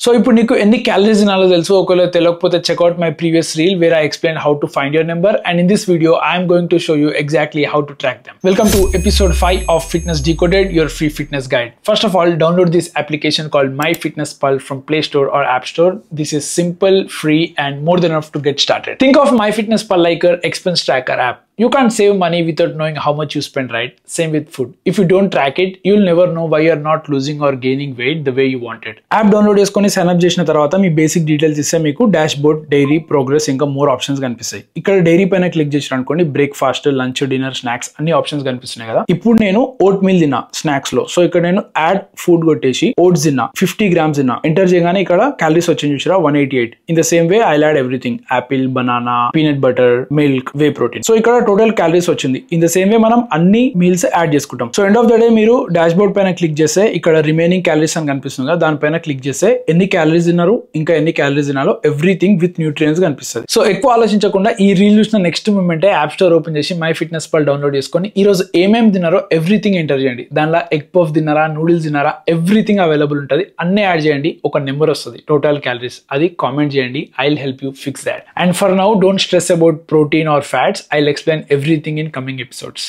So ఇప్పుడు నీకు ఎన్ని క్యాలరీస్ తినాలో తెలుసు. ఒకవేళ తెలియకపోతే check out my previous reel where I explained how to find your number, and in this video I am going to show you exactly how to track them. Welcome to episode 5 of Fitness Decoded, your free fitness guide. First of all, download this application called MyFitnessPal from Play Store or App Store. This is simple, free, and more than enough to get started. Think of MyFitnessPal like an expense tracker app. You can't save money without knowing how much you spend, right? Same with food. If you don't track it, you'll never know why you're not losing or gaining weight the way you want it. App download చేసుకొని sign up చేసిన తర్వాత మీ basic details ఇస్తే మీకు dash board, dairy, progress ఇంకా more options కనిపిస్తాయి. ఇక్కడ dairy పైన click చేసిన అనుకోండి బ్రేక్ఫాస్ట్, లంచ్, డిన్నర్, స్నాక్స్ అన్ని ఆప్షన్స్ కనిపిస్తున్నాయి కదా. ఇప్పుడు నేను ఓట్ మీల్ తిన్నా స్నాక్స్ లో. సో ఇక్కడ నేను యాడ్ ఫుడ్ కొట్టేసి ఓట్స్ తిన్నా 50 grams తిన్నా. ఎంటర్ చేయగానే ఇక్కడ క్యాలరీస్ వచ్చింది చూసారా 188. In the same way I add everything, Apple, banana, peanut butter, milk, whey protein. So ఇక్కడ టోటల్ క్యాలరీస్ వచ్చింది. ఇన్ ద సేమ్ వే మనం అన్ని మీల్స్ యాడ్ చేసుకుంటాం. So end of the day మీరు డాష్ బోర్డ్ పైన click చేస్తే ఇక్కడ remaining calories అని కనిపిస్తుంది కదా, దానిపైన క్లిక్ చేస్తే ఎన్ని క్యాలరీస్ తిన్నారు, ఇంకా ఎన్ని క్యాలరీస్ తినాలో ఎవ్రీథింగ్ విత్ న్యూట్రియన్స్ కనిపిస్తుంది. సో ఎక్కువ ఆలోచించకుండా ఈ రీల్ చూసిన నెక్స్ట్ మూమెంటే యాప్ స్టోర్ ఓపెన్ చేసి మై ఫిట్నెస్ పాల్ డౌన్లోడ్ చేసుకొని ఈ రోజు ఏమేమి తిన్నారో ఎవ్రీథింగ్ ఎంటర్ చేయండి. దానిలో ఎగ్ పఫ్ తిన్నారా, నూడిల్స్ తిన్నారా, ఎవ్రీథింగ్ అవైలబుల్ ఉంటుంది. అన్ని యాడ్ చేయండి, ఒక నెంబర్ వస్తుంది టోటల్ క్యాలరీస్. అది కామెంట్ చేయండి, I will help you fix that. And for now don't stress about protein or fats. I will explain everything in coming episodes.